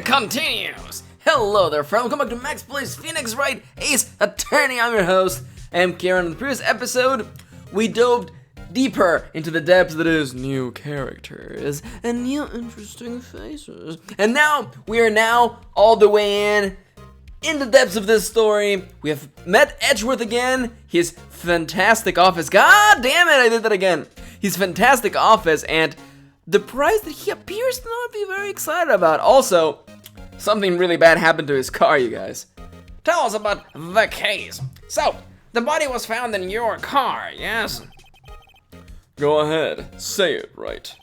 continues! Hello there, friend. Welcome back to Max Plays Phoenix Wright, Ace Attorney. I'm your host, M. Kieran. In the previous episode, we dove deeper into the depths that is new characters and new interesting faces. And now, we are now all the way in the depths of this story. We have met Edgeworth again, his fantastic office. God damn it, I did that again. His fantastic office and the prize that he appears to not be very excited about. Also, something really bad happened to his car, you guys. Tell us about the case. So, the body was found in your car, yes? Go ahead, say it right.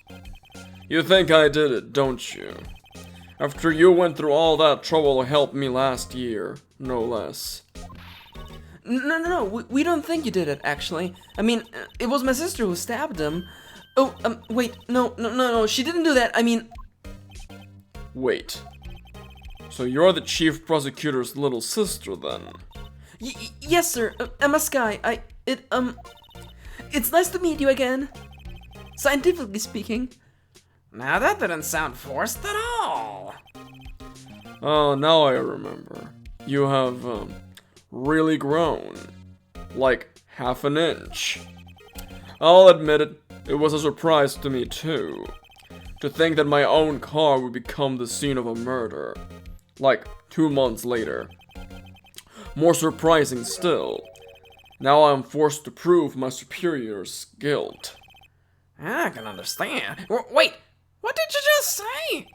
You think I did it, don't you? After you went through all that trouble to help me last year, no less. No, we don't think you did it, actually. I mean, it was my sister who stabbed him. Oh, wait, no, she didn't do that, I mean... Wait. So you're the chief prosecutor's little sister, then? Yes, sir, Emma Sky, it's nice to meet you again. Scientifically speaking. Now that didn't sound forced at all. Oh, now I remember. You have, really grown. Like, half an inch. I'll admit it, it was a surprise to me too. To think that my own car would become the scene of a murder. Like, 2 months later. More surprising still, now I'm forced to prove my superior's guilt. I can understand. Wait, what did you just say?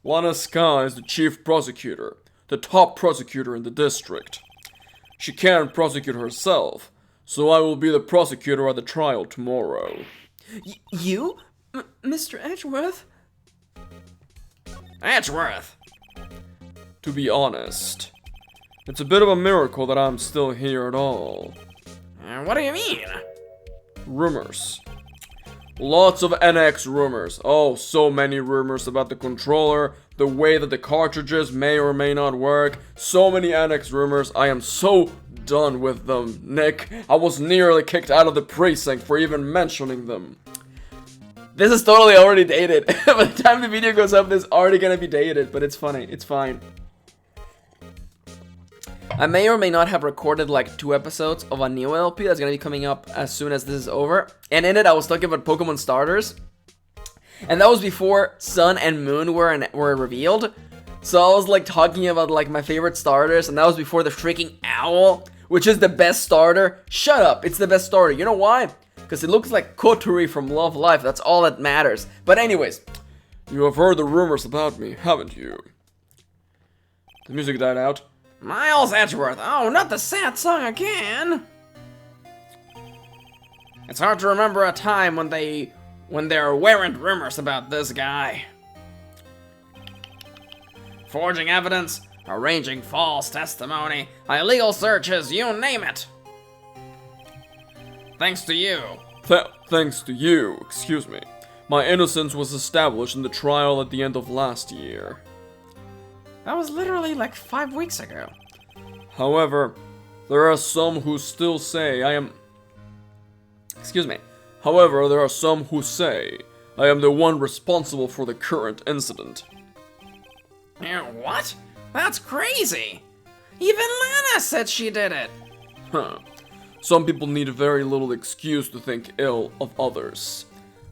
Lana Sky is the chief prosecutor, the top prosecutor in the district. She can't prosecute herself, so I will be the prosecutor at the trial tomorrow. You? Mr. Edgeworth? Edgeworth! To be honest, it's a bit of a miracle that I'm still here at all. What do you mean? Rumors. Lots of NX rumors. Oh, so many rumors about the controller, the way that the cartridges may or may not work. So many NX rumors. I am so done with them, Nick. I was nearly kicked out of the precinct for even mentioning them. This is totally already dated. By the time the video goes up, this is already gonna be dated, but it's funny. It's fine. I may or may not have recorded like 2 episodes of a new LP that's gonna be coming up as soon as this is over. And in it, I was talking about Pokemon starters. And that was before Sun and Moon were revealed. So I was like talking about like my favorite starters, and that was before the freaking Owl, which is the best starter. Shut up, it's the best starter. You know why? Because it looks like Kotori from Love Life. That's all that matters. But anyways. You have heard the rumors about me, haven't you? The music died out. Miles Edgeworth, oh, not the sad song again! It's hard to remember a time when there weren't rumors about this guy. Forging evidence, arranging false testimony, illegal searches, you name it. Thanks to you. Thanks to you, excuse me. My innocence was established in the trial at the end of last year. That was literally like 5 weeks ago. However, there are some who still say I am... However, there are some who say I am the one responsible for the current incident. What? That's crazy! Even Lana said she did it! Huh. Some people need very little excuse to think ill of others.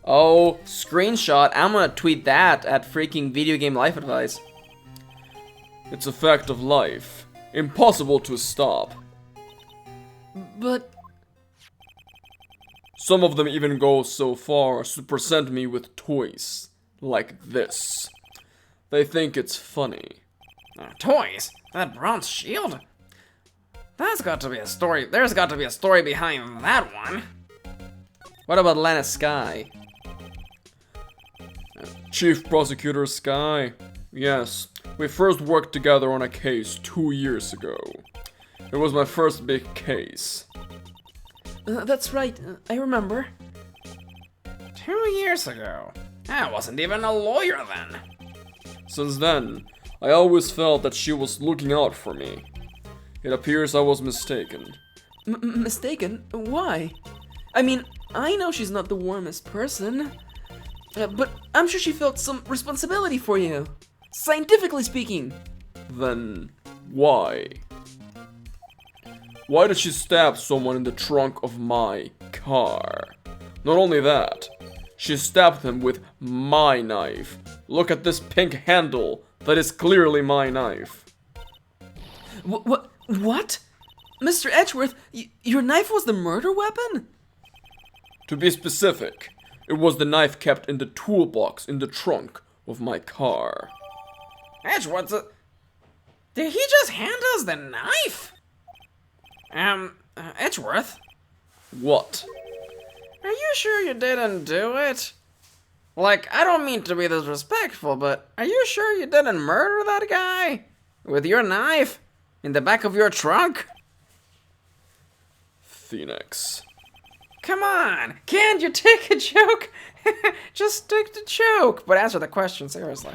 Oh, screenshot. I'm gonna tweet that at freaking Video Game Life Advice. It's a fact of life. Impossible to stop. But... Some of them even go so far as to present me with toys. Like this. They think it's funny. Toys? That bronze shield? That's got to be a story. There's got to be a story behind that one. What about Lana Sky? Chief Prosecutor Sky? Yes. We first worked together on a case 2 years ago. It was my first big case. That's right, I remember. 2 years ago? I wasn't even a lawyer then. Since then, I always felt that she was looking out for me. It appears I was mistaken. Mistaken? Why? I mean, I know she's not the warmest person. But I'm sure she felt some responsibility for you. Scientifically speaking. Then why? Why did she stab someone in the trunk of my car? Not only that, she stabbed him with my knife. Look at this pink handle. That is clearly my knife. What? Mr. Edgeworth, your knife was the murder weapon? To be specific, it was the knife kept in the toolbox in the trunk of my car. Edgeworth, did he just hand us the knife? Edgeworth? What? Are you sure you didn't do it? Like, I don't mean to be disrespectful, but are you sure you didn't murder that guy? With your knife? In the back of your trunk? Phoenix. Come on, can't you take a joke? Just take the joke, but answer the question seriously.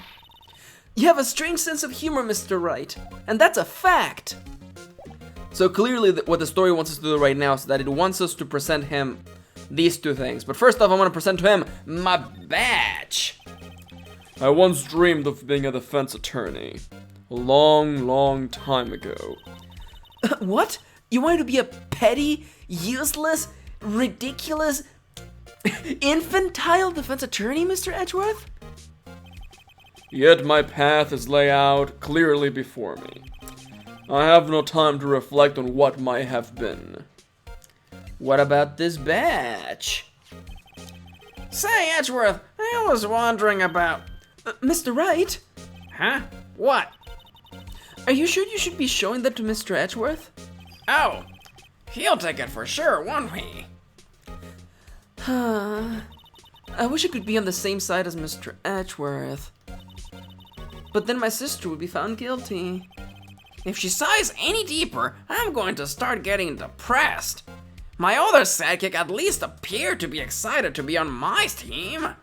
You have a strange sense of humor, Mr. Wright, and that's a fact. So clearly what the story wants us to do right now is that it wants us to present him these two things. But first off, I want to present to him my badge. I once dreamed of being a defense attorney. A long, long time ago. What? You wanted to be a petty, useless, ridiculous, infantile defense attorney, Mr. Edgeworth? Yet my path is laid out clearly before me. I have no time to reflect on what might have been. What about this badge? Say, Edgeworth, I was wondering about... Mr. Wright? Huh? What? Are you sure you should be showing that to Mr. Edgeworth? Oh, he'll take it for sure, won't he? I wish I could be on the same side as Mr. Edgeworth. But then my sister would be found guilty. If she sighs any deeper, I'm going to start getting depressed. My other sidekick at least appeared to be excited to be on my team.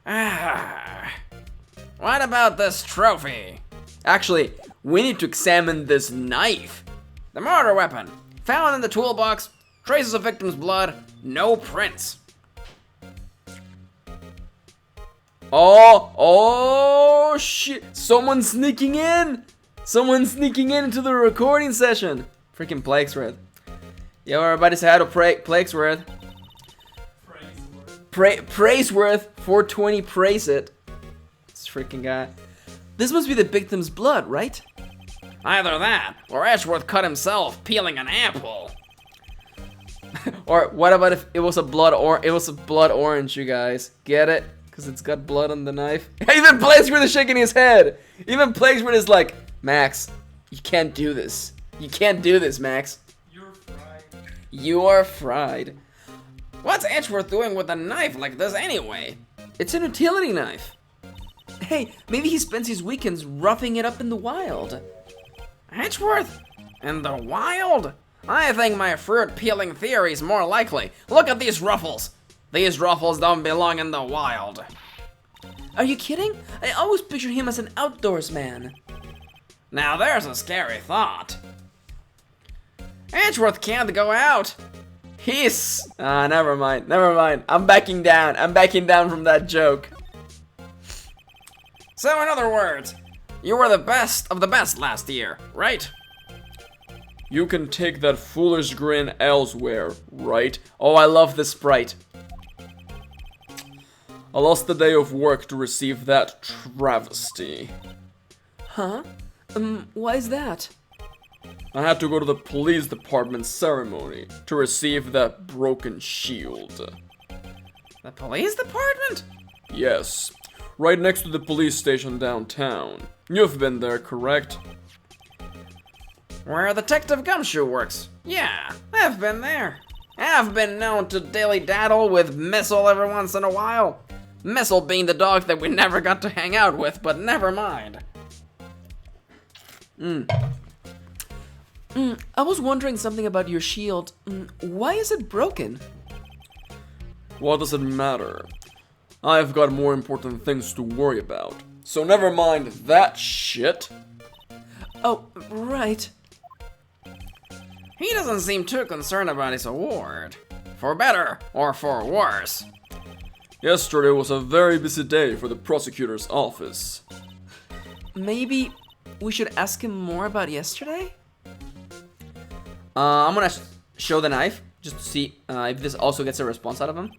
What about this trophy? Actually, we need to examine this knife. The murder weapon, found in the toolbox, traces of victim's blood, no prints. Oh shit! Someone's sneaking in! Someone's sneaking in into the recording session! Freaking Plaguesworth. Yo, everybody say hi to Plaguesworth. Praiseworth. 420 praise it. This freaking guy. This must be the victim's blood, right? Either that, or Edgeworth cut himself peeling an apple. Or what about if it was a blood orange, you guys? Get it? Because it's got blood on the knife. Even Plaguesworth is shaking his head. Even Plaguesworth is like, Max, you can't do this. You can't do this, Max. You're fried. You are fried. What's Edgeworth doing with a knife like this anyway? It's an utility knife. Hey, maybe he spends his weekends roughing it up in the wild. Edgeworth? In the wild? I think my fruit peeling theory is more likely. Look at these ruffles. These ruffles don't belong in the wild. Are you kidding? I always pictured him as an outdoors man. Now there's a scary thought. Edgeworth can't go out. He's... never mind. I'm backing down. From that joke. So in other words, you were the best of the best last year, right? You can take that foolish grin elsewhere, right? Oh, I love the sprite. I lost the day of work to receive that travesty. Huh? Why is that? I had to go to the police department ceremony to receive that broken shield. The police department? Yes, right next to the police station downtown. You've been there, correct? Where Detective Gumshoe works. Yeah, I've been there. I've been known to dilly-daddle with Missile every once in a while. Missile being the dog that we never got to hang out with, but never mind. I was wondering something about your shield. Why is it broken? What does it matter? I've got more important things to worry about. So never mind that shit. Oh, right. He doesn't seem too concerned about his award. For better or for worse. Yesterday was a very busy day for the prosecutor's office. maybe we should ask him more about yesterday? I'm gonna show the knife, just to see if this also gets a response out of him.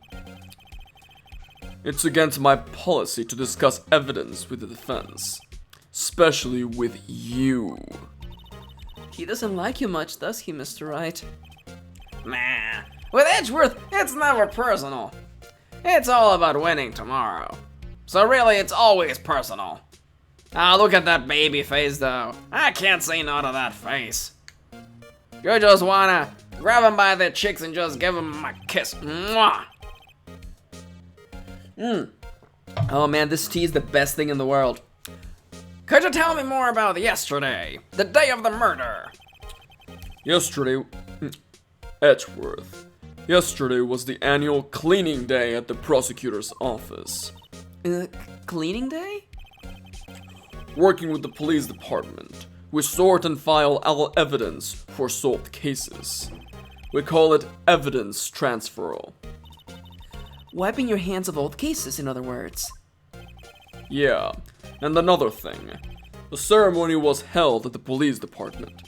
It's against my policy to discuss evidence with the defense, especially with you. He doesn't like you much, does he, Mr. Wright? Nah, with Edgeworth, it's never personal. It's all about winning tomorrow. So really, it's always personal. Ah, look at that baby face, though. I can't say no to that face. You just wanna grab him by the cheeks and just give him a kiss. Mwah! Oh man, this tea is the best thing in the world. Could you tell me more about yesterday? The day of the murder. Yesterday, Edgeworth. Yesterday was the annual cleaning day at the prosecutor's office. Cleaning day? Working with the police department, we sort and file all evidence for solved cases. We call it evidence transferal. Wiping your hands of old cases, in other words. Yeah, and another thing. The ceremony was held at the police department.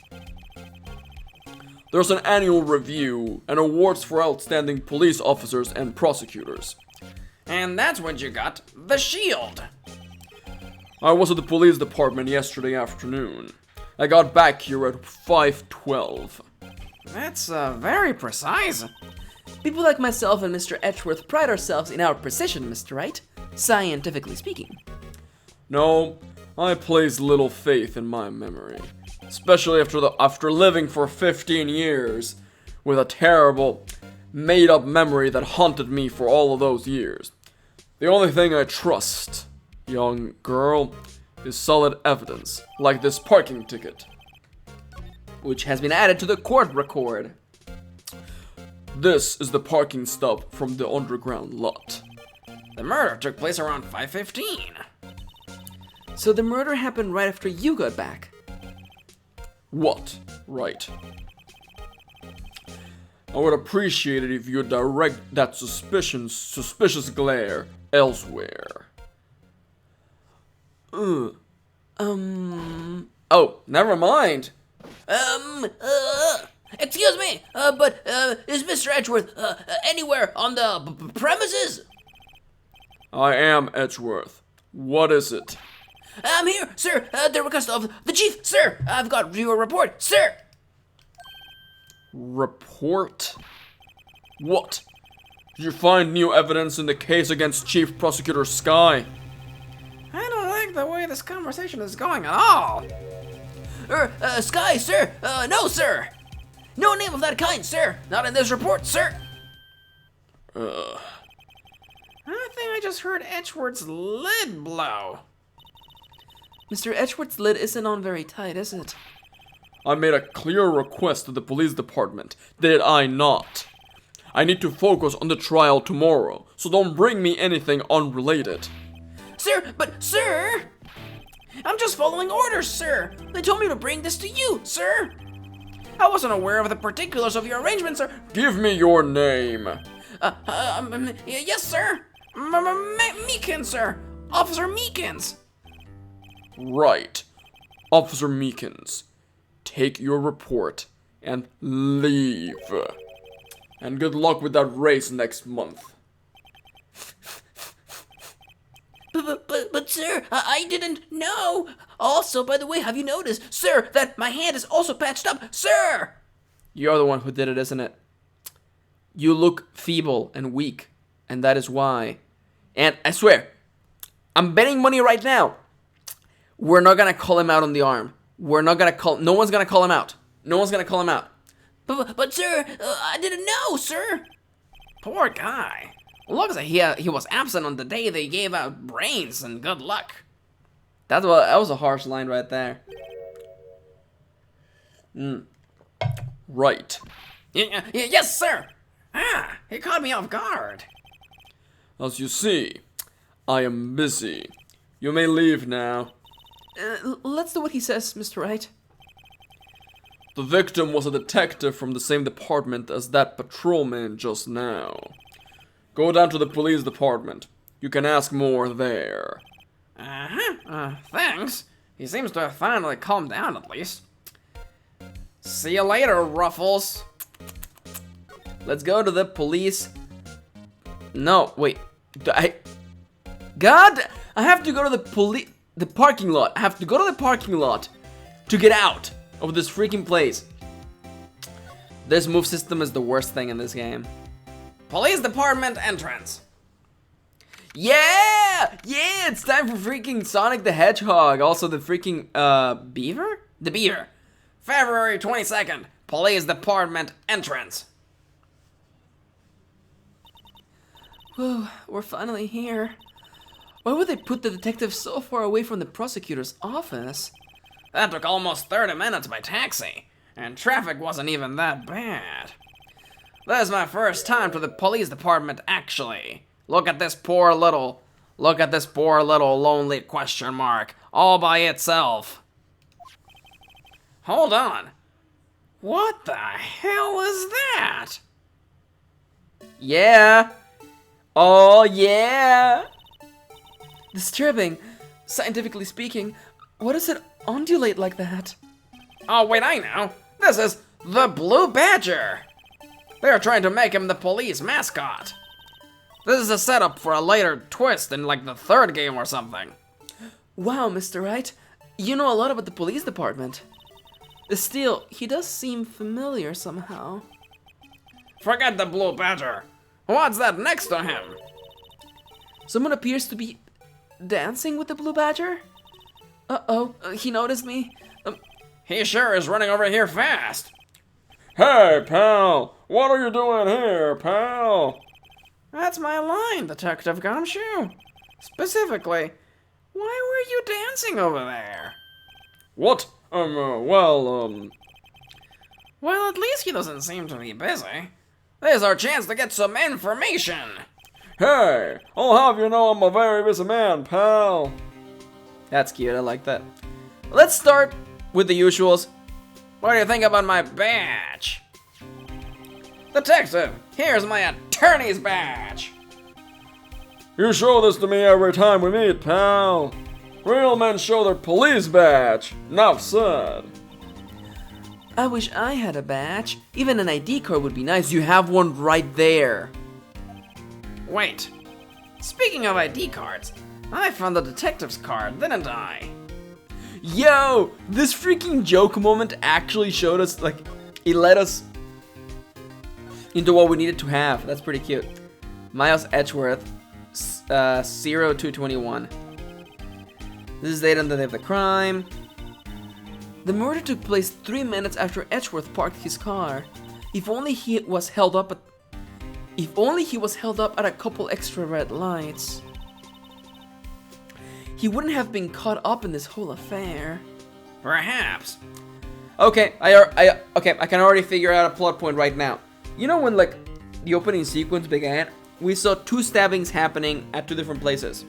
There's an annual review and awards for outstanding police officers and prosecutors. And that's what you got, the shield. I was at the police department yesterday afternoon. I got back here at 5:12. That's very precise. People like myself and Mr. Edgeworth pride ourselves in our precision, Mr. Wright, scientifically speaking. No, I place little faith in my memory, especially after living for 15 years with a terrible, made-up memory that haunted me for all of those years. The only thing I trust, young girl, is solid evidence, like this parking ticket. Which has been added to the court record. This is the parking stop from the underground lot. The murder took place around 5:15. So the murder happened right after you got back. What? Right. I would appreciate it if you direct that suspicious glare elsewhere. Oh, Never mind. Excuse me, but is Mr. Edgeworth anywhere on the premises? I am Edgeworth. What is it? I'm here, sir, at the request of the chief, sir. I've got your report, sir. Report? What? Did you find new evidence in the case against Chief Prosecutor Sky? I don't like the way this conversation is going at all. Sky, sir. No, sir. No name of that kind, sir. Not in this report, sir. I think I just heard Edgeworth's lid blow. Mr. Edgeworth's lid isn't on very tight, is it? I made a clear request to the police department, did I not? I need to focus on the trial tomorrow, so don't bring me anything unrelated. Sir, but sir, I'm just following orders, sir. They told me to bring this to you, sir. I wasn't aware of the particulars of your arrangement, sir. Give me your name. Yes, sir. Meekins, sir. Officer Meekins. Right. Officer Meekins, take your report and leave. And good luck with that race next month. But sir, I didn't know. Also, by the way, have you noticed, sir, that my hand is also patched up, sir? You're the one who did it, isn't it? You look feeble and weak, and that is why. And I swear, I'm betting money right now. We're not gonna call him out on the arm. No one's gonna call him out. No one's gonna call him out. But sir, I didn't know, sir. Poor guy. Looks like he was absent on the day they gave out brains, and good luck. That was a harsh line right there. Right. Yes, sir. Ah, he caught me off guard. As you see, I am busy. You may leave now. Let's do what he says, Mr. Wright. The victim was a detective from the same department as that patrolman just now. Go down to the police department. You can ask more there. Thanks. He seems to have finally calmed down at least. See you later, Ruffles. Let's go to the police. No, wait. God, I have to go to the parking lot. I have to go to the parking lot to get out of this freaking place. This move system is the worst thing in this game. Police department entrance. Yeah! Yeah, it's time for freaking Sonic the Hedgehog. Also the freaking, beaver? The beaver. February 22nd. Police department entrance. Whew, we're finally here. Why would they put the detective so far away from the prosecutor's office? That took almost 30 minutes by taxi, and traffic wasn't even that bad. This is my first time to the police department, actually. Look at this poor little lonely question mark, all by itself. Hold on. What the hell is that? Yeah. Oh, yeah. Disturbing. Scientifically speaking, what does it ondulate like that? Oh, wait, I know. This is the Blue Badger. They're trying to make him the police mascot. This is a setup for a later twist in like the third game or something. Wow, Mr. Wright, you know a lot about the police department. Still, he does seem familiar somehow. Forget the Blue Badger. What's that next to him? Someone appears to be dancing with the Blue Badger? Uh-oh, he noticed me. He sure is running over here fast. Hey, pal! What are you doing here, pal? That's my line, Detective Gumshoe. Specifically, why were you dancing over there? What? Well, at least he doesn't seem to be busy. There's our chance to get some information. Hey, I'll have you know I'm a very busy man, pal. That's cute, I like that. Let's start with the usuals. What do you think about my badge? Detective, here's my attorney's badge. You show this to me every time we meet, pal. Real men show their police badge. Enough said. I wish I had a badge. Even an ID card would be nice. You have one right there. Wait. Speaking of ID cards, I found the detective's card, didn't I? Yo, this freaking joke moment actually showed us, like, it led us into what we needed to have. That's pretty cute. Miles Edgeworth, 0221. This is date on the day of the crime. The murder took place 3 minutes after Edgeworth parked his car. If only he was held up at a couple extra red lights, he wouldn't have been caught up in this whole affair. Perhaps. Okay, I can already figure out a plot point right now. You know when, like, the opening sequence began, we saw 2 stabbings happening at 2 different places.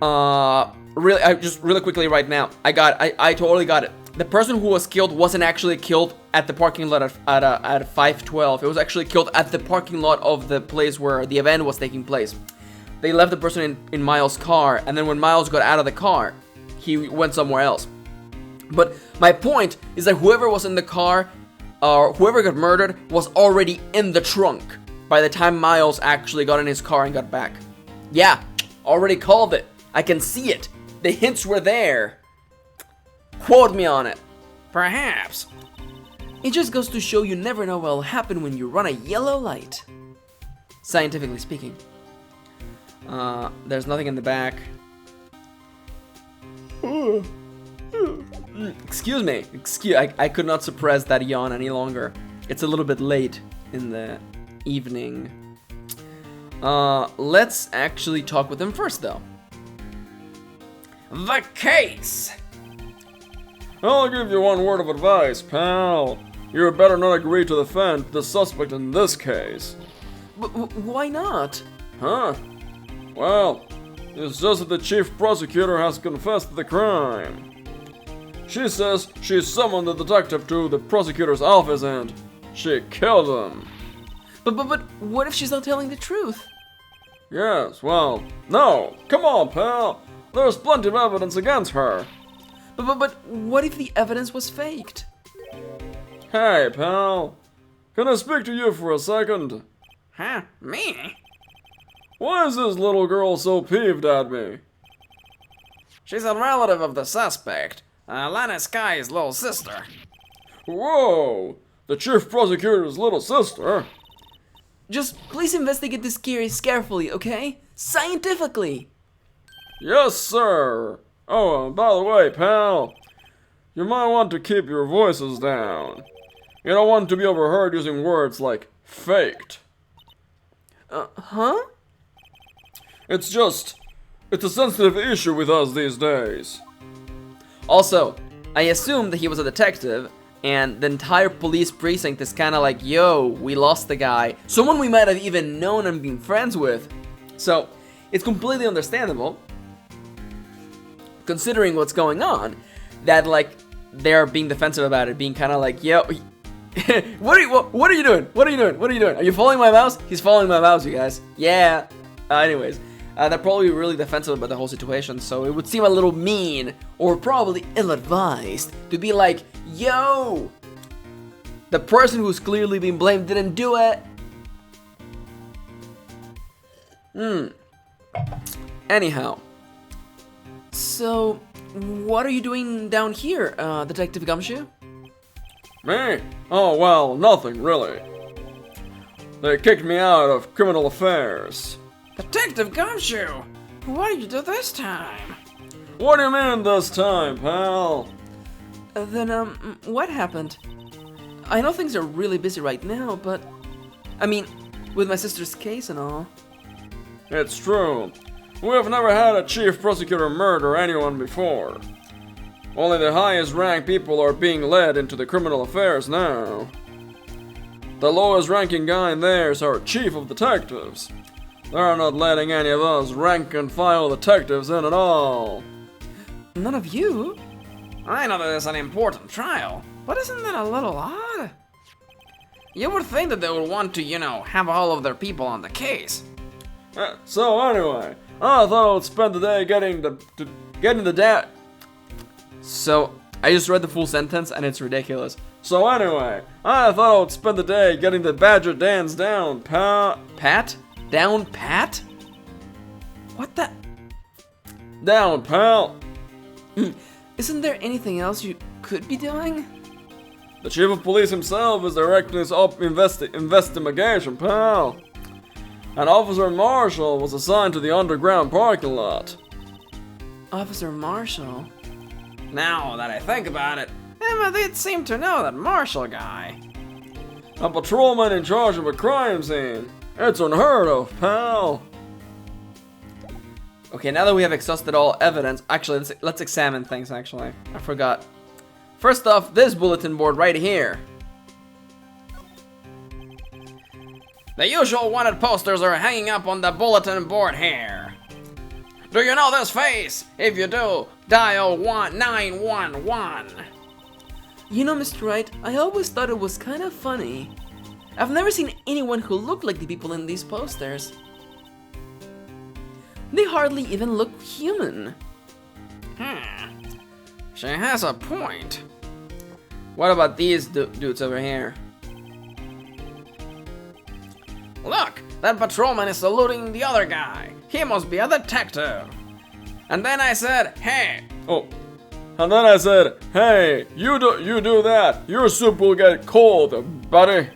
Really quickly right now, I totally got it. The person who was killed wasn't actually killed at the parking lot at 512. It was actually killed at the parking lot of the place where the event was taking place. They left the person in Miles' car, and then when Miles got out of the car, he went somewhere else. But my point is that whoever was in the car, whoever got murdered, was already in the trunk by the time Miles actually got in his car and got back. Yeah, already called it. I can see it. The hints were there. Quote me on it. Perhaps. It just goes to show you never know what'll happen when you run a yellow light. Scientifically speaking. There's nothing in the back. Excuse me. I could not suppress that yawn any longer. It's a little bit late in the evening. Let's actually talk with him first, though. The case. I'll give you one word of advice, pal. You better not agree to defend the suspect in this case. But why not? Huh? Well, it's just that the chief prosecutor has confessed to the crime. She says she summoned the detective to the prosecutor's office and she killed him. But what if she's not telling the truth? Yes, well, no. Come on, pal. There's plenty of evidence against her. But what if the evidence was faked? Hey, pal. Can I speak to you for a second? Huh? Me? Why is this little girl so peeved at me? She's a relative of the suspect. Lana Sky's little sister. Whoa! The chief prosecutor's little sister? Just please investigate this case carefully, okay? Scientifically. Yes, sir. Oh, by the way, pal, you might want to keep your voices down. You don't want to be overheard using words like faked. Huh? It's a sensitive issue with us these days. Also, I assume that he was a detective, and the entire police precinct is kinda like, yo, we lost the guy. Someone we might have even known and been friends with. So, it's completely understandable, considering what's going on, that like, they're being defensive about it, being kinda like, yo, what are you doing? What are you doing? What are you doing? Are you following my mouse? He's following my mouse, you guys. Yeah. Anyways. They're probably really defensive about the whole situation, so it would seem a little mean, or probably ill-advised, to be like, yo, the person who's clearly being blamed didn't do it. Anyhow. So, what are you doing down here, Detective Gumshoe? Me? Oh, well, nothing really. They kicked me out of criminal affairs. Detective Gumshoe! What did you do this time? What do you mean this time, pal? Then, what happened? I know things are really busy right now, but... I mean, with my sister's case and all. It's true. We have never had a chief prosecutor murder anyone before. Only the highest ranked people are being led into the criminal affairs now. The lowest ranking guy in there is our chief of detectives. They're not letting any of us rank and file detectives in at all. None of you? I know that it's an important trial, but isn't that a little odd? You would think that they would want to, have all of their people on the case. So anyway, I thought I would spend the day getting the So, I just read the full sentence and it's ridiculous. So anyway, I thought I would spend the day getting the Badger dance down, Pat? Down pat? What the? Down, pal. Isn't there anything else you could be doing? The chief of police himself is directing his investigation, pal. An Officer Marshall was assigned to the underground parking lot. Officer Marshall? Now that I think about it, Emma did seem to know that Marshall guy. A patrolman in charge of a crime scene. It's unheard of, pal. Okay, now that we have exhausted all evidence, actually, let's examine things, actually. I forgot. First off, this bulletin board right here. The usual wanted posters are hanging up on the bulletin board here. Do you know this face? If you do, dial 911. You know, Mr. Wright, I always thought it was kind of funny. I've never seen anyone who looked like the people in these posters. They hardly even look human. She has a point. What about these dudes over here? Look, that patrolman is saluting the other guy. He must be a detective. And then I said, hey. Oh, and then I said, hey, you do that. Your soup will get cold, buddy.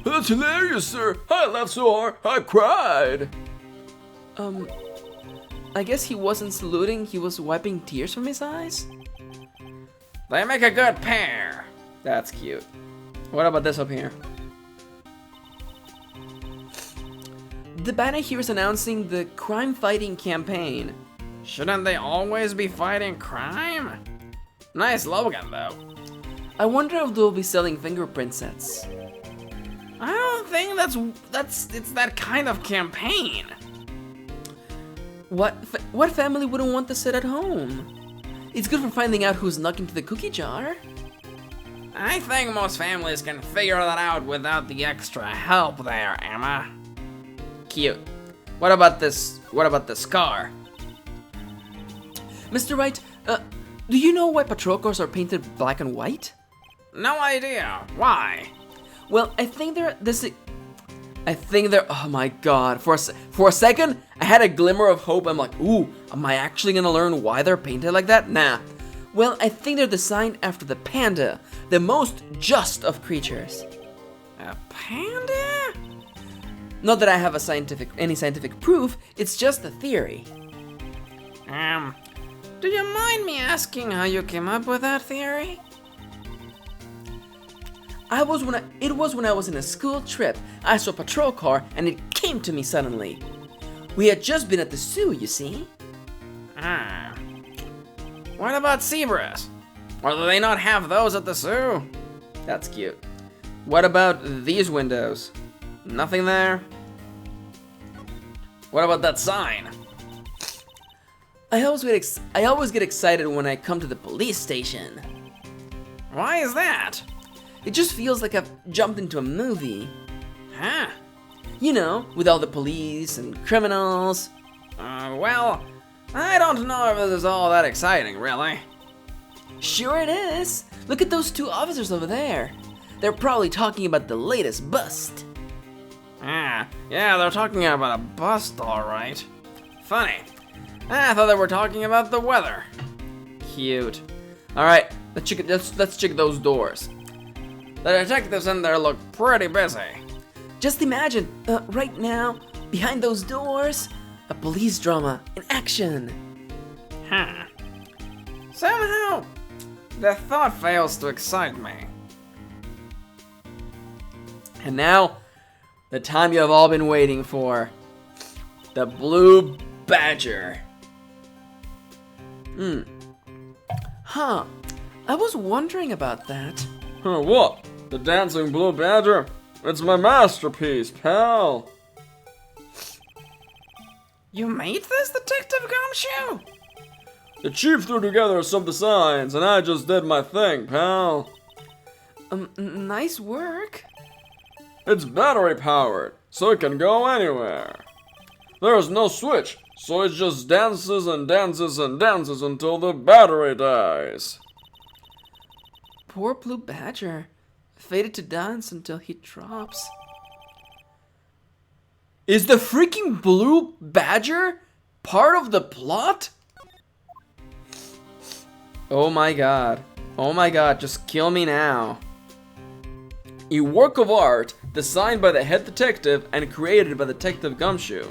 That's hilarious, sir. I laughed so hard, I cried. I guess he wasn't saluting, he was wiping tears from his eyes? They make a good pair. That's cute. What about this up here? The banner here is announcing the crime-fighting campaign. Shouldn't they always be fighting crime? Nice slogan, though. I wonder if they'll be selling fingerprint sets. I don't think it's that kind of campaign. What family wouldn't want to sit at home? It's good for finding out who's snuck into the cookie jar. I think most families can figure that out without the extra help there, Emma. Cute. What about this car? Mr. Wright, do you know why patrol cars are painted black and white? No idea. Why? Well, I think they're, oh my god, for a second, I had a glimmer of hope. I'm like, ooh, am I actually gonna learn why they're painted like that? Nah. Well, I think they're designed after the panda, the most just of creatures. A panda? Not that I have any scientific proof, it's just a theory. Do you mind me asking how you came up with that theory? It was when I was in a school trip. I saw a patrol car and it came to me suddenly. We had just been at the zoo, you see. What about zebras? Or do they not have those at the zoo? That's cute. What about these windows? Nothing there? What about that sign? I always get excited when I come to the police station. Why is that? It just feels like I've jumped into a movie. Huh? You know, with all the police and criminals. Well, I don't know if this is all that exciting, really. Sure it is. Look at those two officers over there. They're probably talking about the latest bust. Yeah, they're talking about a bust, all right. Funny. I thought they were talking about the weather. Cute. All right, let's check those doors. The detectives in there look pretty busy. Just imagine, right now, behind those doors, a police drama in action. Somehow, the thought fails to excite me. And now, the time you have all been waiting for. The Blue Badger. Huh. I was wondering about that. What? The dancing blue badger? It's my masterpiece, pal. You made this, Detective Gumshoe? The chief threw together some designs, and I just did my thing, pal. Nice work. It's battery powered, so it can go anywhere. There's no switch, so it just dances and dances and dances until the battery dies. Poor Blue Badger. Fated to dance until he drops. Is the freaking Blue Badger part of the plot? Oh my god. Oh my god, just kill me now. A work of art designed by the head detective and created by Detective Gumshoe.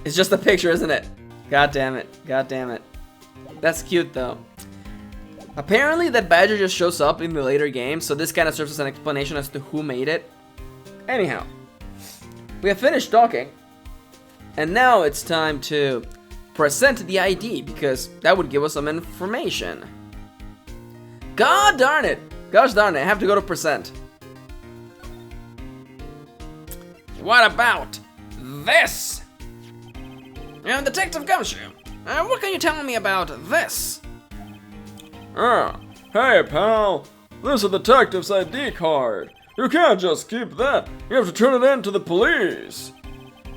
It's just a picture, isn't it? God damn it. God damn it. That's cute though. Apparently that badger just shows up in the later game, so this kind of serves as an explanation as to who made it. Anyhow, we have finished talking, and now it's time to present the ID, because that would give us some information. God darn it! Gosh darn it, I have to go to present. What about this? Detective Gumshoe, what can you tell me about this? Hey pal, this is a detective's ID card. You can't just keep that. You have to turn it in to the police.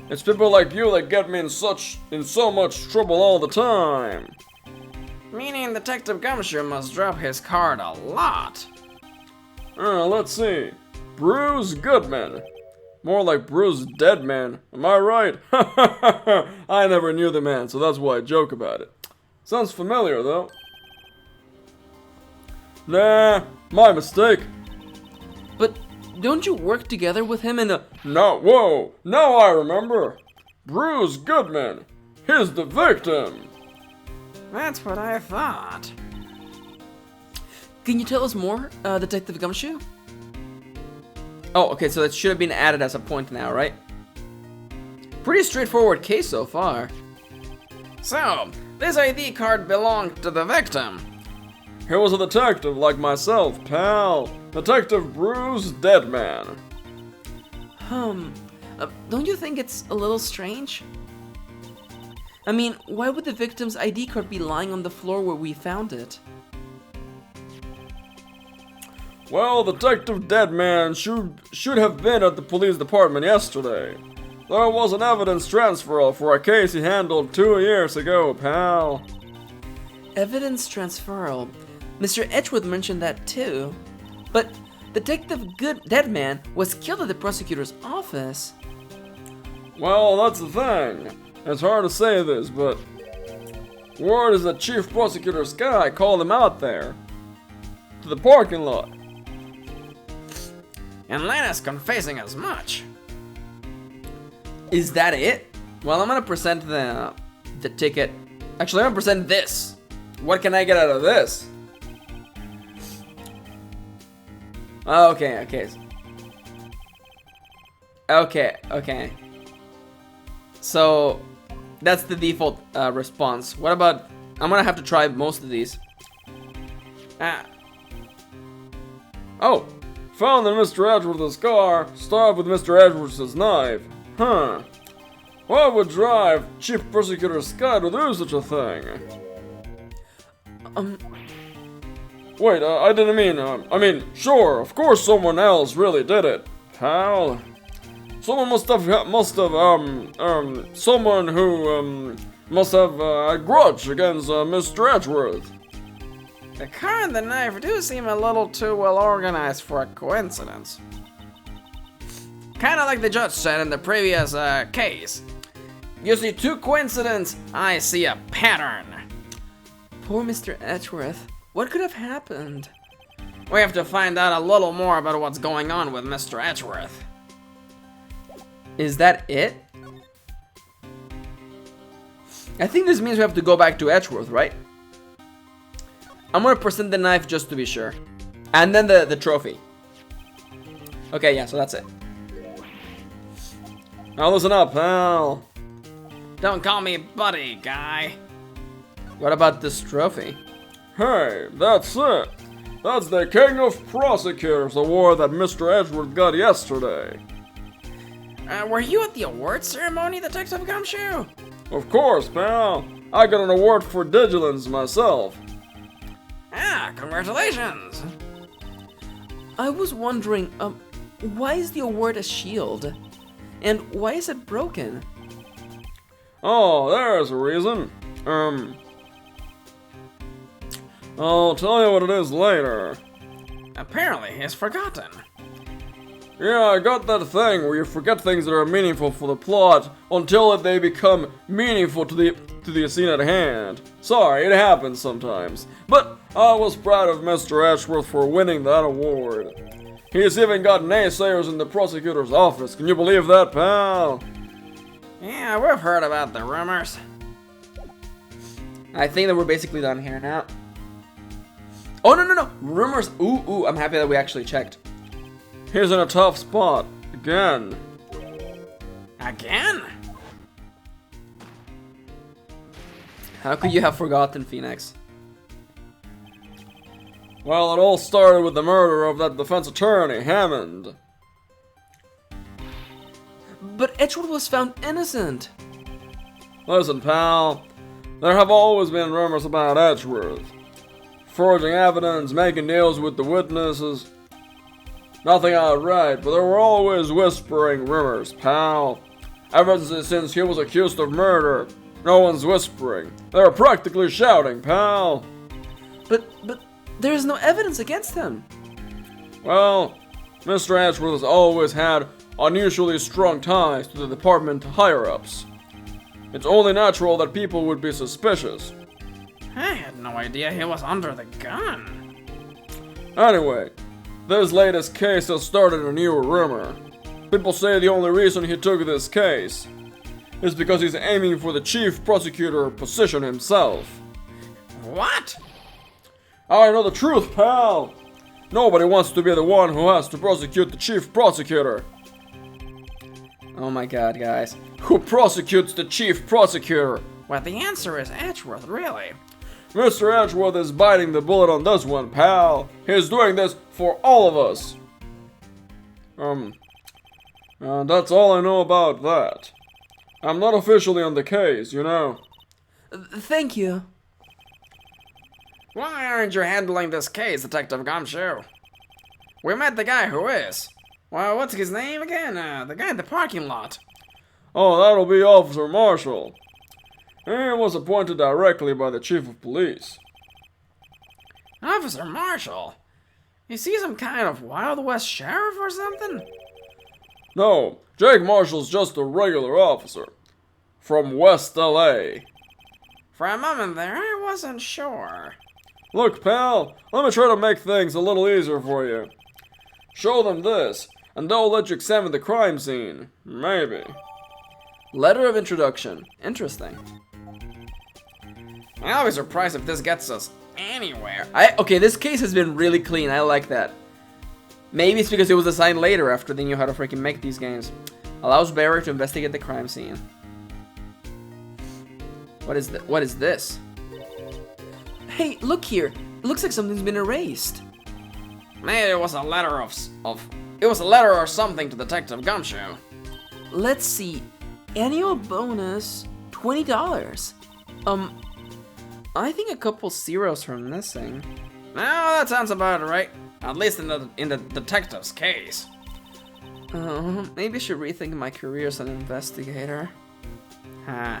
It's people like you that get me in so much trouble all the time. Meaning Detective Gumshoe must drop his card a lot. Let's see. Bruce Goodman. More like Bruce Deadman. Am I right? I never knew the man, so that's why I joke about it. Sounds familiar though. Nah, my mistake. But don't you work together with him in a... No, whoa, now I remember. Bruce Goodman. He's the victim. That's what I thought. Can you tell us more, Detective Gumshoe? Oh, okay, so that should have been added as a point now, right? Pretty straightforward case so far. So, this ID card belonged to the victim. He was a detective like myself, pal. Detective Bruce Deadman. Don't you think it's a little strange? I mean, why would the victim's ID card be lying on the floor where we found it? Well, Detective Deadman should have been at the police department yesterday. there was an evidence transfer for a case he handled 2 years ago, pal. Evidence transferal. Mr. Edgeworth mentioned that too. But Detective Deadman was killed at the prosecutor's office. Well, that's the thing. It's hard to say this, but word is that Chief Prosecutor Sky called him out there to the parking lot. And Lena's confessing as much. Is that it? Well, I'm gonna present the ticket. Actually, I'm gonna present this. What can I get out of this? Okay. So, that's the default response. What about... I'm gonna have to try most of these. Oh, found in Mr. Edgeworth's car, stabbed with Mr. Edgeworth's knife. Huh. What would drive Chief Prosecutor Sky to do such a thing? Wait, I didn't mean, I mean, sure, of course someone else really did it, pal. Someone someone who, must have a grudge against Mr. Edgeworth. The car and the knife do seem a little too well organized for a coincidence. Kinda like the judge said in the previous case. You see 2 coincidences, I see a pattern. Poor Mr. Edgeworth. What could have happened? We have to find out a little more about what's going on with Mr. Edgeworth. Is that it? I think this means we have to go back to Edgeworth, right? I'm gonna present the knife just to be sure. And then the trophy. Okay, yeah, so that's it. Now listen up, pal. Don't call me buddy, guy. What about this trophy? Hey, that's it. That's the King of Prosecutors award that Mr. Edgeworth got yesterday. Were you at the award ceremony, Detective Gumshoe? Of course, pal. I got an award for vigilance myself. Ah, congratulations. I was wondering, why is the award a shield? And why is it broken? Oh, there's a reason. I'll tell you what it is later. Apparently, he's forgotten. Yeah, I got that thing where you forget things that are meaningful for the plot until they become meaningful to the scene at hand. Sorry, it happens sometimes. But I was proud of Mr. Edgeworth for winning that award. He's even got naysayers in the prosecutor's office. Can you believe that, pal? Yeah, we've heard about the rumors. I think that we're basically done here now. Oh, no. Rumors. Ooh, I'm happy that we actually checked. He's in a tough spot. Again. Again? How could you have forgotten, Phoenix? Well, it all started with the murder of that defense attorney, Hammond. But Edgeworth was found innocent. Listen, pal. There have always been rumors about Edgeworth. Forging evidence, making deals with the witnesses. Nothing outright, but there were always whispering rumors, pal. Ever since he was accused of murder, no one's whispering. They're practically shouting, pal. But there is no evidence against him. Well, Mr. Edgeworth has always had unusually strong ties to the department higher-ups. It's only natural that people would be suspicious. I had no idea he was under the gun. Anyway, this latest case has started a new rumor. People say the only reason he took this case is because he's aiming for the chief prosecutor position himself. What? I know the truth, pal! Nobody wants to be the one who has to prosecute the chief prosecutor. Oh my god, guys. Who prosecutes the chief prosecutor? Well, the answer is Edgeworth, really. Mr. Edgeworth is biting the bullet on this one, pal. He's doing this for all of us. That's all I know about that. I'm not officially on the case, you know. Thank you. Why aren't you handling this case, Detective Gumshoe? We met the guy who is. Well, what's his name again? The guy in the parking lot. Oh, that'll be Officer Marshall. He was appointed directly by the Chief of Police. Officer Marshall? Is he some kind of Wild West sheriff or something? No, Jake Marshall's just a regular officer. From West LA. For a moment there, I wasn't sure. Look, pal, let me try to make things a little easier for you. Show them this, and they'll let you examine the crime scene. Maybe. Letter of introduction. Interesting. I'll be surprised if this gets us anywhere. Okay, this case has been really clean. I like that. Maybe it's because it was assigned later after they knew how to freaking make these games. Allows bearer to investigate the crime scene. What is this? Hey, look here. It looks like something's been erased. Maybe it was a letter it was a letter or something to Detective Gumshoe. Let's see. Annual bonus $20. I think a couple zeros are missing. No, that sounds about right. At least in the detective's case. Maybe I should rethink my career as an investigator. Huh.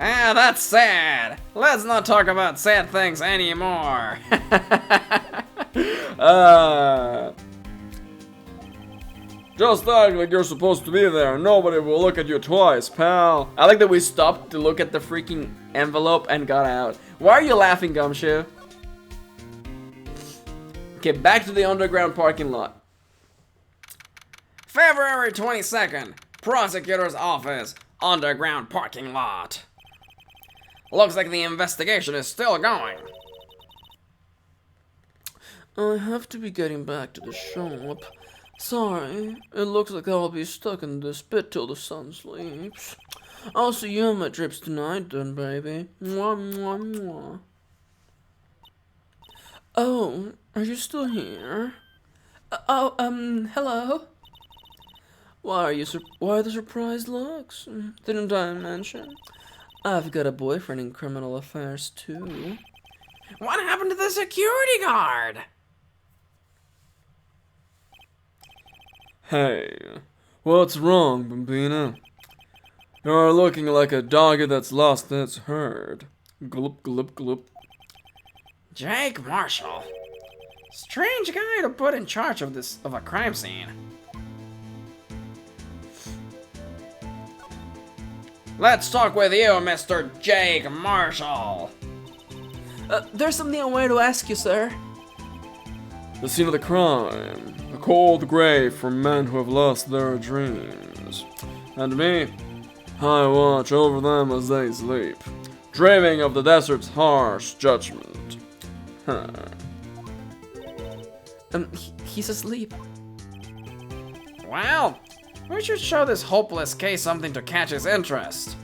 Ah, that's sad. Let's not talk about sad things anymore. Just act like you're supposed to be there. Nobody will look at you twice, pal. I like that we stopped to look at the freaking envelope and got out. Why are you laughing, Gumshoe? Okay, back to the underground parking lot. February 22nd, prosecutor's office, underground parking lot. Looks like the investigation is still going. I have to be getting back to the shop. Sorry, it looks like I'll be stuck in this pit till the sun sleeps. I'll see you on my trips tonight then, baby. Mwah, mwah, mwah. Oh, are you still here? Hello? Why are the surprised looks? Didn't I mention? I've got a boyfriend in criminal affairs, too. What happened to the security guard? Hey, what's wrong, Bambina? You're looking like a doggy that's lost its herd. Gloop, gloop, gloop. Jake Marshall. Strange guy to put in charge of a crime scene. Let's talk with you, Mr. Jake Marshall. There's something I wanted to ask you, sir. The scene of the crime. A cold grave for men who have lost their dreams. And me, I watch over them as they sleep, dreaming of the desert's harsh judgment. Huh. He's asleep. Well, we should show this hopeless case something to catch his interest.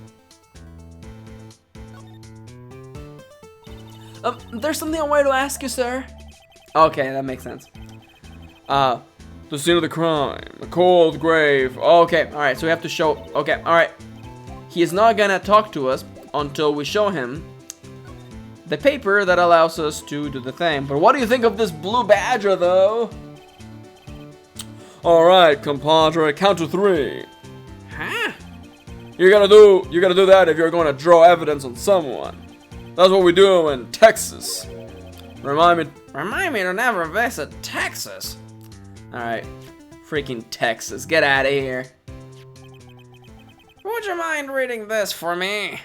There's something I wanted to ask you, sir. Okay, that makes sense. The scene of the crime. A cold grave. Okay, alright, so we have to show... Okay, alright. He is not gonna talk to us until we show him the paper that allows us to do the thing. But what do you think of this blue badger, though? Alright, compadre, count to 3. Huh? You're gonna do that if you're gonna draw evidence on someone. That's what we do in Texas. Remind me to never visit Texas. Alright. Freaking Texas. Get out of here. Would you mind reading this for me?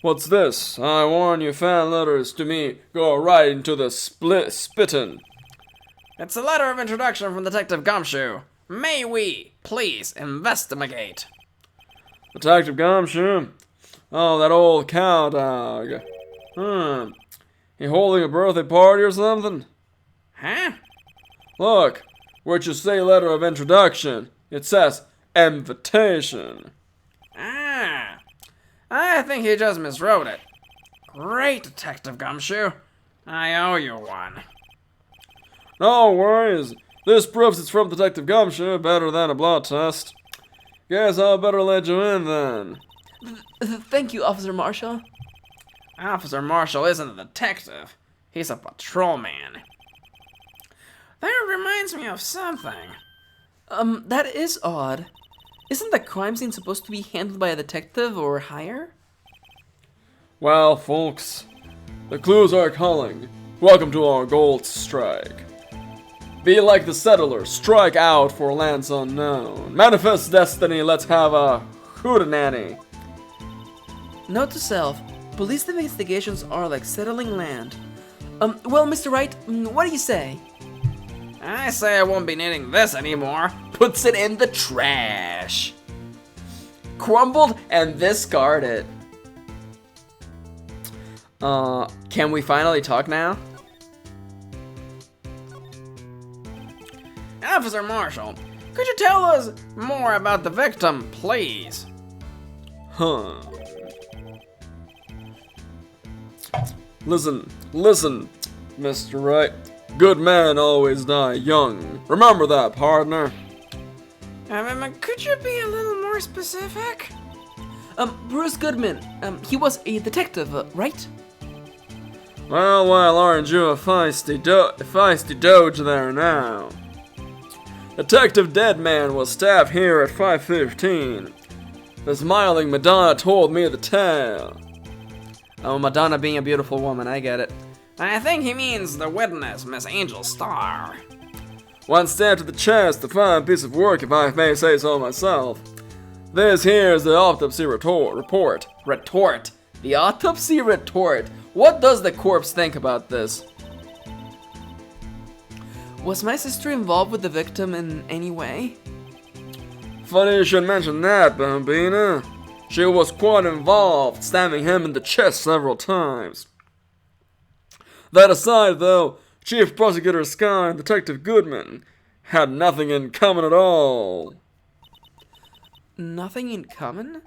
What's this? I warn you, fan letters to me go right into the spittin'. It's a letter of introduction from Detective Gumshoe. May we please investigate? Detective Gumshoe? Oh, that old cow dog. He holding a birthday party or something? Huh? Look, where you say letter of introduction, it says invitation. Ah, I think he just miswrote it. Great, Detective Gumshoe. I owe you one. No worries. This proves it's from Detective Gumshoe, better than a blood test. Guess I'll better let you in then. Thank you, Officer Marshall. Officer Marshall isn't a detective. He's a patrolman. That reminds me of something. That is odd. isn't the crime scene supposed to be handled by a detective or higher? Well, folks, the clues are calling. Welcome to our gold strike. Be like the settlers, strike out for lands unknown. Manifest destiny, let's have a hootenanny. Note to self, police investigations are like settling land. Well, Mr. Wright, what do you say? I say I won't be needing this anymore. Puts it in the trash. Crumbled and discarded. Can we finally talk now? Officer Marshall, could you tell us more about the victim, please? Huh. Listen, Mr. Wright. Good men always die young. Remember that, partner. Could you be a little more specific? Bruce Goodman, he was a detective, right? Well, aren't you a feisty doge there now? Detective Deadman was stabbed here at 5:15. The smiling Madonna told me the tale. Oh, Madonna being a beautiful woman, I get it. I think he means the witness, Miss Angel Starr. One stab to the chest, a fine piece of work if I may say so myself. This here is the autopsy report. Retort. The autopsy retort. What does the corpse think about this? Was my sister involved with the victim in any way? Funny you should mention that, Bambina. She was quite involved, stabbing him in the chest several times. That aside, though, Chief Prosecutor Sky and Detective Goodman had nothing in common at all. Nothing in common?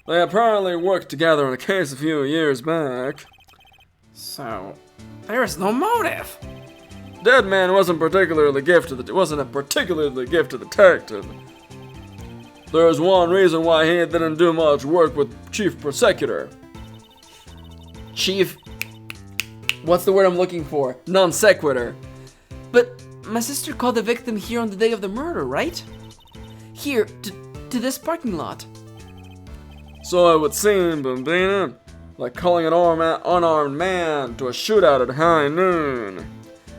They apparently worked together on a case a few years back. So, there's no motive. Deadman wasn't a particularly gifted detective. There's one reason why he didn't do much work with Chief Prosecutor. Chief... What's the word I'm looking for? Non sequitur. But my sister called the victim here on the day of the murder, right? Here, to this parking lot. So it would seem, Bambina, like calling an unarmed man to a shootout at high noon.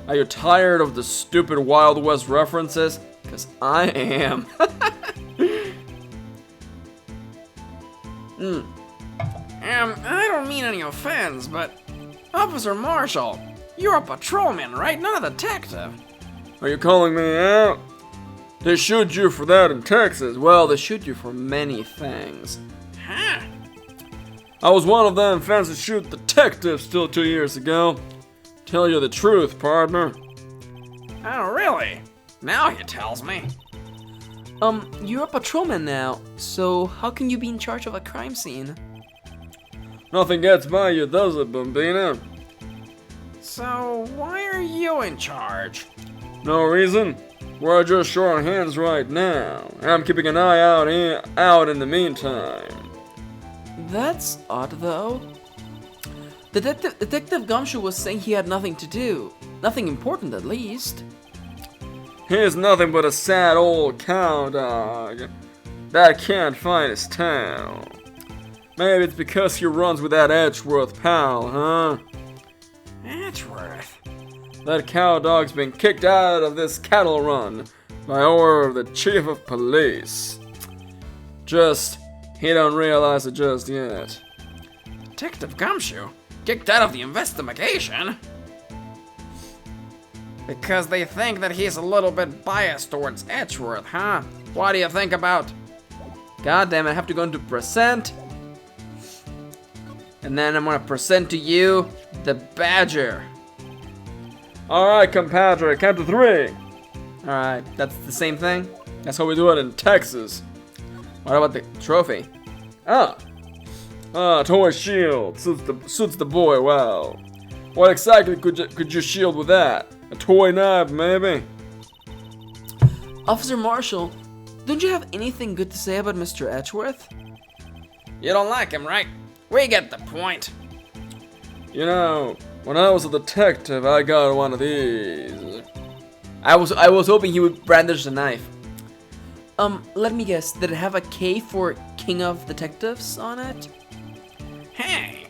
Are you tired of the stupid Wild West references? 'Cause I am. I don't mean any offense, but Officer Marshall, you're a patrolman, right? Not a detective. Are you calling me out? They shoot you for that in Texas. Well, they shoot you for many things. Huh? I was one of them fancy shoot detectives till 2 years ago. Tell you the truth, partner. Oh, really? Now he tells me. You're a patrolman now, so how can you be in charge of a crime scene? Nothing gets by you, does it, Bambina? So, why are you in charge? No reason. We're just short on hands right now. I'm keeping an eye out in the meantime. That's odd, though. Detective Gumshoe was saying he had nothing to do. Nothing important, at least. He's nothing but a sad old cow dog that can't find his tail. Maybe it's because he runs with that Edgeworth pal, huh? Edgeworth? That cow dog's been kicked out of this cattle run by order of the chief of police. He don't realize it just yet. Detective Gumshoe? Kicked out of the investigation? Because they think that he's a little bit biased towards Edgeworth, huh? What do you think about... God damn it, I have to go into present. And then I'm gonna present to you the Badger. Alright, compadre, count to 3. Alright, that's the same thing? That's how we do it in Texas. What about the trophy? Toy shield. Suits the boy well. What exactly could you shield with that? A toy knife, maybe? Officer Marshall, don't you have anything good to say about Mr. Edgeworth? You don't like him, right? We get the point. You know, when I was a detective, I got one of these. I was hoping he would brandish the knife. Let me guess, did it have a K for King of Detectives on it? Hey,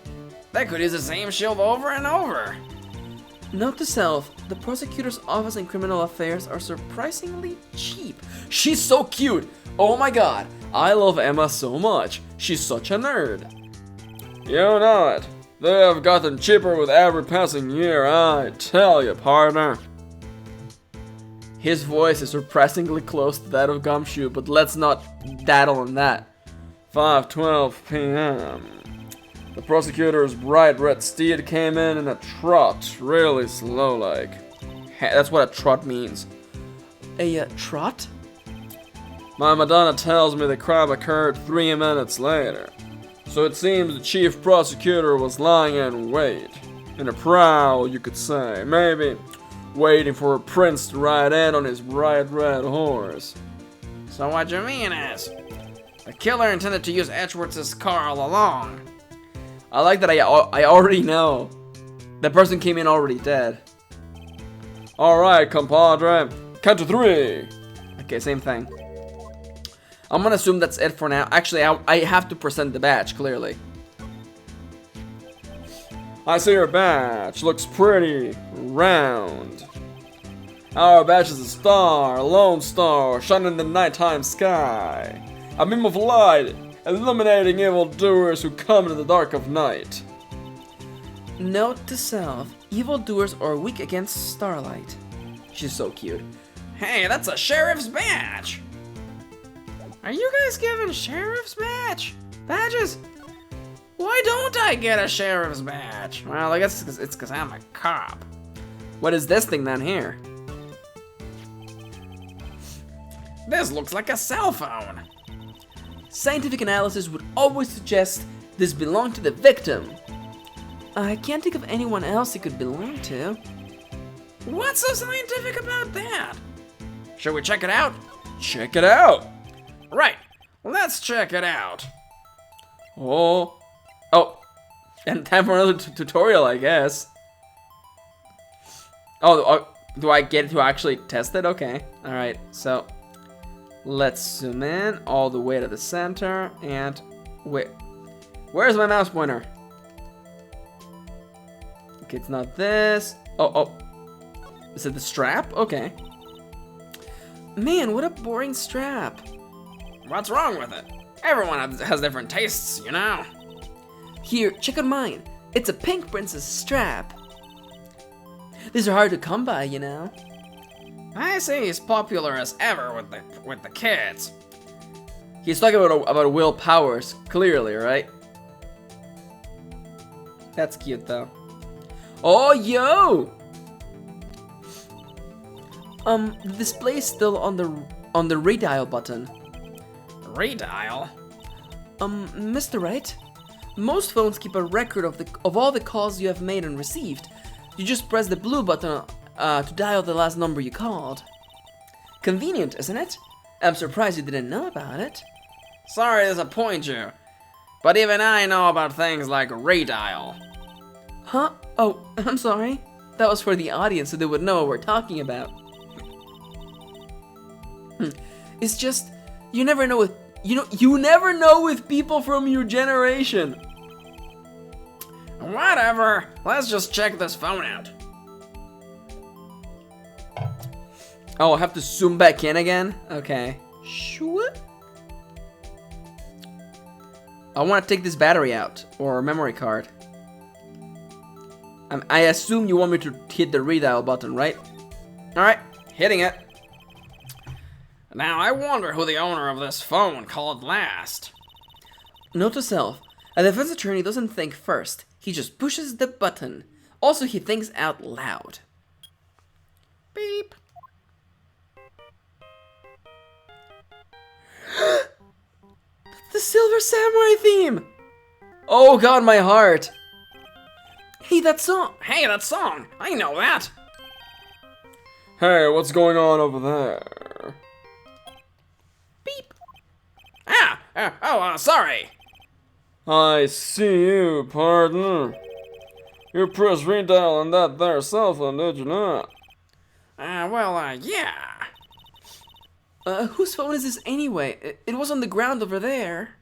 they could use the same shield over and over. Note to self, the prosecutor's office in criminal affairs are surprisingly cheap. She's so cute! Oh my god, I love Emma so much. She's such a nerd. You know it. They have gotten cheaper with every passing year, I tell you, partner. His voice is surprisingly close to that of Gumshoe, but let's not daddle on that. 5:12 p.m. The prosecutor's bright red steed came in a trot, really slow like. That's what a trot means. A trot? My Madonna tells me the crime occurred 3 minutes later. So it seems the chief prosecutor was lying in wait. In a prowl, you could say. Maybe waiting for a prince to ride in on his bright red horse. So what you mean is, the killer intended to use Edgeworth's car all along. I like that I already know. That person came in already dead. Alright, compadre. Count to 3. Okay, same thing. I'm gonna assume that's it for now. Actually, I have to present the badge, clearly. I see your badge. Looks pretty round. Our badge is a star, a lone star, shining in the nighttime sky. A beam of light, illuminating evildoers who come in the dark of night. Note to self, evildoers are weak against starlight. She's so cute. Hey, that's a sheriff's badge. Are you guys giving sheriff's badges? Why don't I get a sheriff's badge? Well, I guess it's because I'm a cop. What is this thing down here? This looks like a cell phone. Scientific analysis would always suggest this belonged to the victim. I can't think of anyone else it could belong to. What's so scientific about that? Should we check it out? Check it out. Right, let's check it out. Oh, and time for another tutorial, I guess. Oh, do I get to actually test it? Okay, all right, so let's zoom in all the way to the center, and wait, where's my mouse pointer? Okay, it's not this. Oh, is it the strap? Okay. Man, what a boring strap. What's wrong with it? Everyone has different tastes, you know? Here, check out mine. It's a pink princess strap. These are hard to come by, you know. I see he's popular as ever with the kids. He's talking about Will Powers, clearly, right? That's cute, though. Oh, yo! The display is still on the redial button. Redial? Mr. Wright, most phones keep a record of all the calls you have made and received. You just press the blue button to dial the last number you called. Convenient, isn't it? I'm surprised you didn't know about it. Sorry to disappoint you, but even I know about things like redial. Huh? Oh, I'm sorry. That was for the audience so they would know what we're talking about. It's just, you never know with people from your generation. Whatever, let's just check this phone out. Oh, I have to zoom back in again? Okay. Sure. I want to take this battery out, or memory card. I assume you want me to hit the redial button, right? Alright, hitting it. Now I wonder who the owner of this phone called last. Note to self, a defense attorney doesn't think first, he just pushes the button. Also, he thinks out loud. Beep. The Silver Samurai theme! Oh god, my heart! Hey, that song! Hey, that song! I know that! Hey, what's going on over there? Beep! Sorry! I see you, partner. You pressed redial on that there cell phone, did you not? Yeah. Whose phone is this anyway? It was on the ground over there.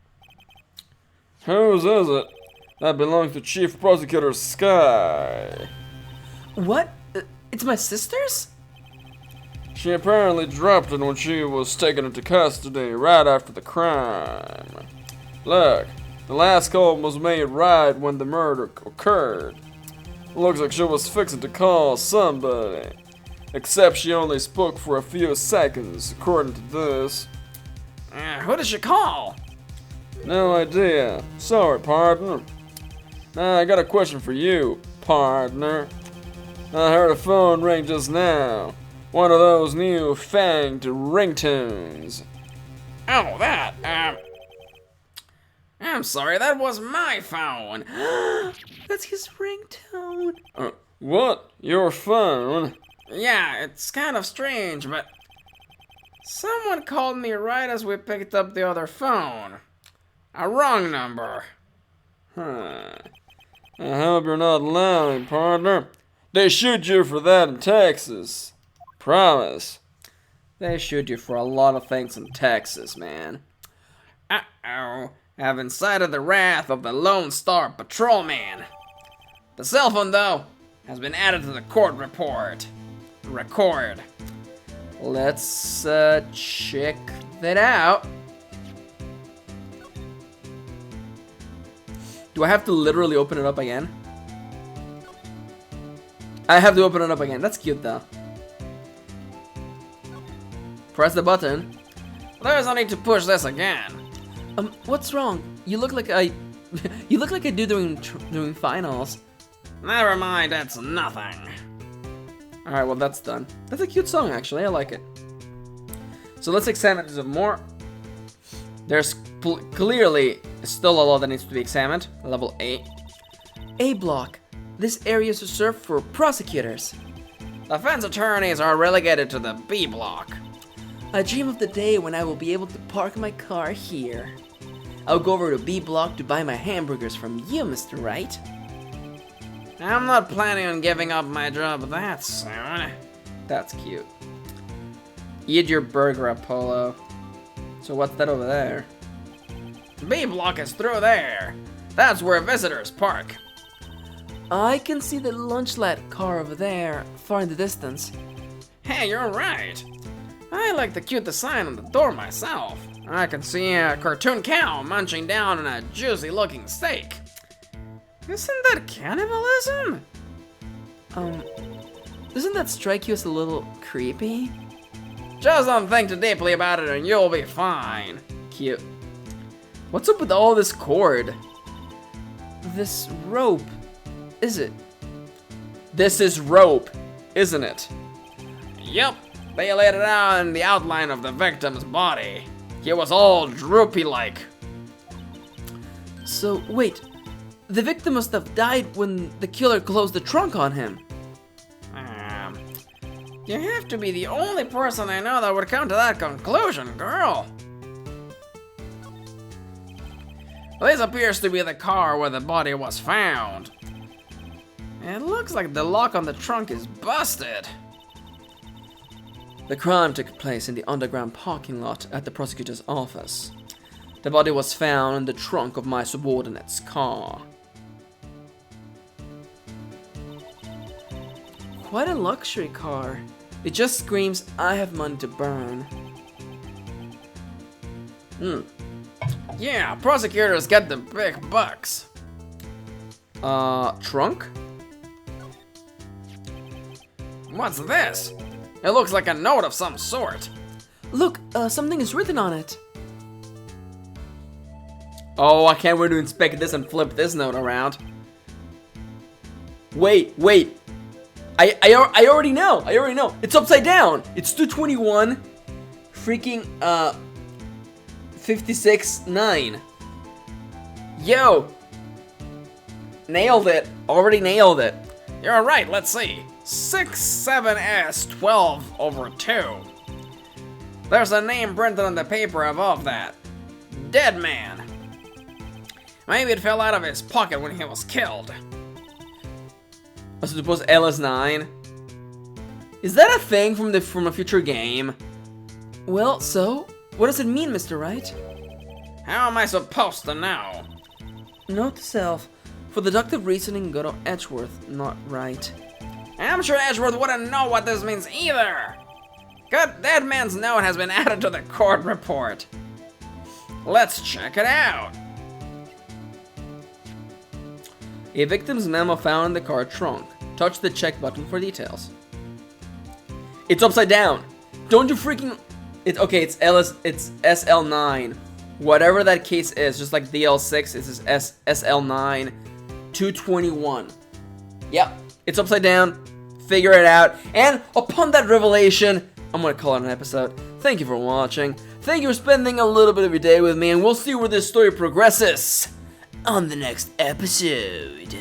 Whose is it? That belongs to Chief Prosecutor Sky. What? It's my sister's? She apparently dropped it when she was taken into custody right after the crime. Look, the last call was made right when the murder occurred. Looks like she was fixing to call somebody. Except she only spoke for a few seconds, according to this. Who did she call? No idea. Sorry, partner. Now, I got a question for you, partner. I heard a phone ring just now. One of those new fanged ringtones. Oh, that, I'm sorry, that was my phone. That's his ringtone. What? Your phone? Yeah, it's kind of strange, but someone called me right as we picked up the other phone. A wrong number. Huh. I hope you're not lying, partner. They shoot you for that in Texas. Promise. They shoot you for a lot of things in Texas, man. Uh-oh. I've incited the wrath of the Lone Star Patrolman. The cell phone, though, has been added to the court report. Record. Let's check that out. Do I have to literally open it up again? I have to open it up again. That's cute though. Press the button. There's no need to push this again. What's wrong? You look like I you look like a dude doing finals. Never mind, that's nothing. Alright, well that's done. That's a cute song actually, I like it. So let's examine some more. There's clearly still a lot that needs to be examined. Level 8. A block. This area is reserved for prosecutors. Defense attorneys are relegated to the B block. I dream of the day when I will be able to park my car here. I'll go over to B block to buy my hamburgers from you, Mr. Wright. I'm not planning on giving up my job that soon. That's cute. Eat your burger, Apollo. So what's that over there? B block is through there. That's where visitors park. I can see the lunch lad car over there, far in the distance. Hey, you're right. I like the cute design on the door myself. I can see a cartoon cow munching down on a juicy looking steak. Isn't that cannibalism? Doesn't that strike you as a little creepy? Just don't think too deeply about it and you'll be fine. Cute. What's up with all this cord? This rope. Is it? This is rope, isn't it? Yep, they laid it out in the outline of the victim's body. He was all droopy-like. So, wait. The victim must have died when the killer closed the trunk on him. You have to be the only person I know that would come to that conclusion, girl. This appears to be the car where the body was found. It looks like the lock on the trunk is busted. The crime took place in the underground parking lot at the prosecutor's office. The body was found in the trunk of my subordinate's car. Quite a luxury car. It just screams, I have money to burn. Yeah, prosecutors get the big bucks. Trunk? What's this? It looks like a note of some sort. Look, something is written on it. Oh, I can't wait to inspect this and flip this note around. Wait. I already know. It's upside down. It's 221 freaking 56.9. Yo. Nailed it. Already nailed it. You're right, let's see. 67S12/2. There's a name printed on the paper above that. Dead man. Maybe it fell out of his pocket when he was killed. I suppose LS9. Is that a thing from a future game? Well, so? What does it mean, Mr. Wright? How am I supposed to know? Note to self. For deductive reasoning, go to Edgeworth, not Wright. I'm sure Edgeworth wouldn't know what this means either. Good, that man's note has been added to the court report. Let's check it out. A victim's memo found in the car trunk. Touch the check button for details. It's upside down. Don't you freaking... It's SL9. Whatever that case is, just like DL6, it's SL9 221. Yep, it's upside down. Figure it out. And upon that revelation, I'm gonna call it an episode. Thank you for watching. Thank you for spending a little bit of your day with me, and we'll see where this story progresses on the next episode.